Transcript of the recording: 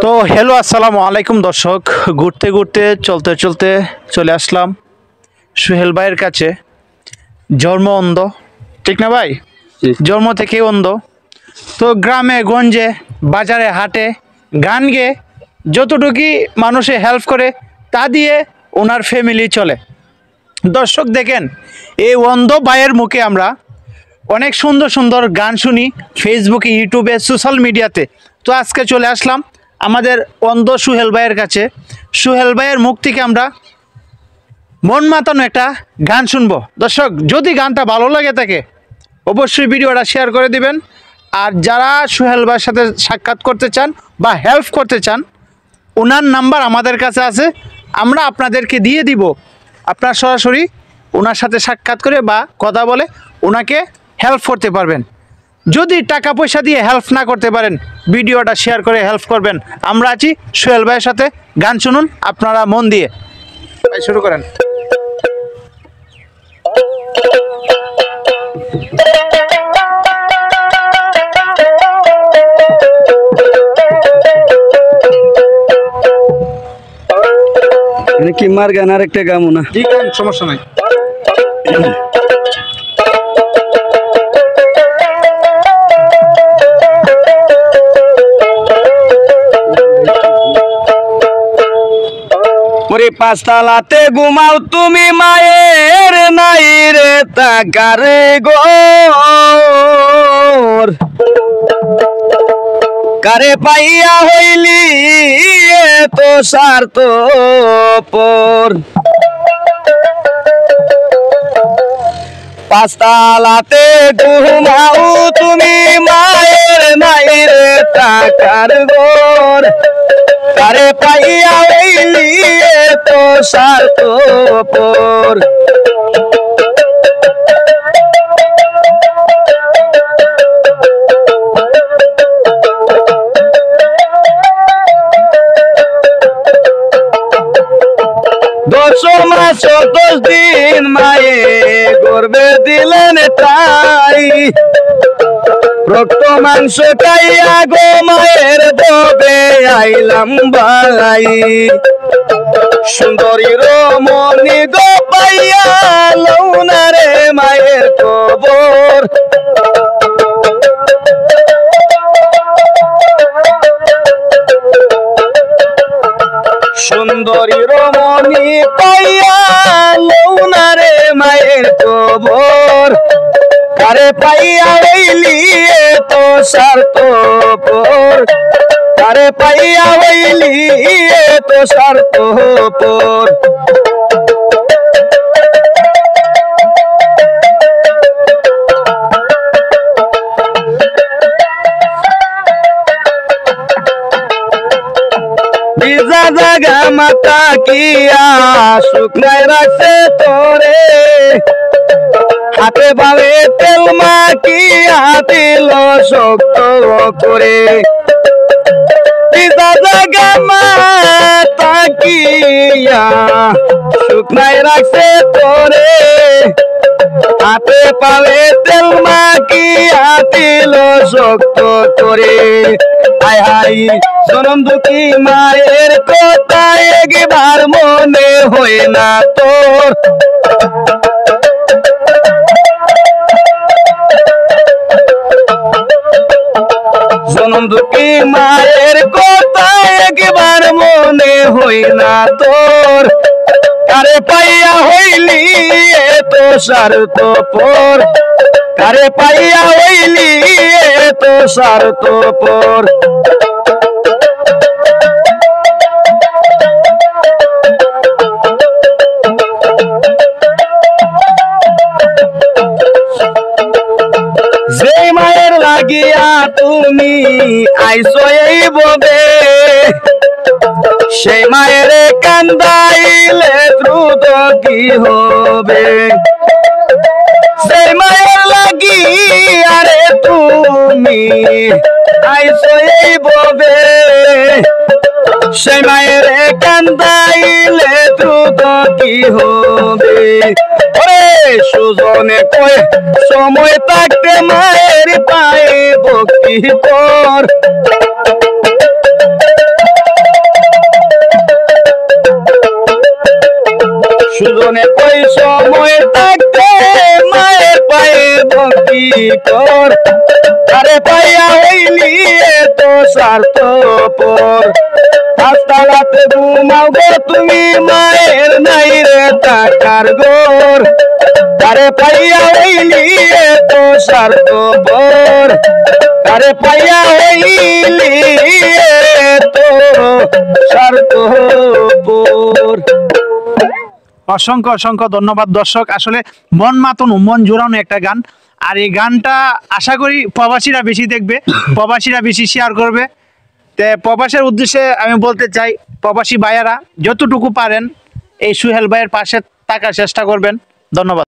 তো হ্যালো আসসালামু আলাইকুম দর্শক, ঘুরতে ঘুরতে চলতে চলতে চলে আসলাম সোহেল ভাইয়ের কাছে। জন্ম অন্ধ, ঠিক না ভাই? জন্ম থেকে অন্ধ। তো গ্রামে গঞ্জে বাজারে হাটে গান গেয়ে যতটুকু মানুষে হেল্প করে তা দিয়ে ওনার ফ্যামিলি চলে। দর্শক দেখেন, এই অন্ধ ভাইয়ের মুখে আমরা অনেক সুন্দর সুন্দর গান শুনি ফেসবুকে, ইউটিউবে, সোশ্যাল মিডিয়াতে। তো আজকে চলে আসলাম আমাদের অন্ধ সোহেল ভাইয়ের কাছে। সোহেল ভাইয়ের মুখ থেকে আমরা মন মাতানো একটা গান শুনবো। দর্শক, যদি গানটা ভালো লাগে থাকে অবশ্যই ভিডিওটা শেয়ার করে দিবেন। আর যারা সোহেল ভাইয়ের সাথে সাক্ষাৎ করতে চান বা হেল্প করতে চান, ওনার নাম্বার আমাদের কাছে আছে, আমরা আপনাদেরকে দিয়ে দিব। আপনার সরাসরি ওনার সাথে সাক্ষাৎ করে বা কথা বলে ওনাকে হেল্প করতে পারবেন। যদি টাকা পয়সা দিয়ে হেল্প না করতে পারেন, ভিডিওটা শেয়ার করে হেল্প করবেন। আমরা আছি সোহেল ভাইয়ের সাথে। গান শুনুন আপনারা মন দিয়ে। ভাই শুরু করেন। কি মার গান আর একটা গামো না? জি গান, সমস্যা নাই। ওরে পাঁচতলাতে ঘুমাও তুমি, মায়ের নাই রে তাকারে গোর, কারে পাইয়া হইলি তো স্বার্থ পর। পাঁচতলাতে ঘুমাও তুমি, মায়ের নাই রে তাকার গোর, কারে পাইয়া হইলি তো স্বার্থ পর। দশ মাস 10 দিন মায়ে গর্বে দিলেন তাই, রক্ত মাংস খাইয়া গো মায়ের ববে আইলাম বালাই। সুন্দরী রমণী গো পাইয়া লৌনা রে মায়ের কবর, সুন্দরী রমণী পাইয়া লৌনা রে মায়ের কবর, কারে পাইয়া হইলি তো স্বার্থ পর, কারে পাইয়া হইলি তো স্বার্থ পর। ভিজা জাগা মাতা কিয়া শুকনায় রাখছে তোরে, হাতে ভাবে তেল মাখিয়া দিল শক্ত করে। ভিজা জাগা মাতা কিয়া শুকনায় রাখছে তোরে, হাতে পাবে তেল মাখিয়া দিল শক্ত করে। হাই হাই জনম দুঃখী মায়ের কথা একবার মনে হয় না তোর, জনম দুঃখী মায়ের কথা একবার মনে হয় না তোর, কারে পাইয়া হইলি তো স্বার্থ পর, কারে পাইয়া হইলি তো স্বার্থ পর। যে মায়ের লাগিয়া তুমি আইসো এই ববে, সেই মায়ের কান্দাইলে দ্রুত কি হবে। সেই মায়ের লাগিয়া রে তুমি আইসো এই ববে, সেই মায়ের কান্দাইলে দ্রুত কি হবে। ওরে সুজনে কয় সময় থাকতে মায়ের পায়ে ভক্তি কর, সুজনে কই সময় থাকতে মায়ের পায়ে ভক্তি কর আরে পাইয়া হইলি তো স্বার্থপর রাস্তাঘাটে ঘুমাও গো তুমি মায়ের নাই রে টাকার গোর আরে পাইয়া হইলি তো স্বার্থপর আরে পাইয়া হইলি তো স্বার্থপর। অসংখ্য অসংখ্য ধন্যবাদ দর্শক। আসলে মন মাতানো মন জোড়ানো একটা গান, আর এই গানটা আশা করি প্রবাসীরা বেশি দেখবে, প্রবাসীরা বেশি শেয়ার করবে। তে প্রবাসের উদ্দেশ্যে আমি বলতে চাই, প্রবাসী ভাইয়ারা যতটুকু পারেন এই সোহেল ভাইয়ের পাশে থাকার চেষ্টা করবেন। ধন্যবাদ।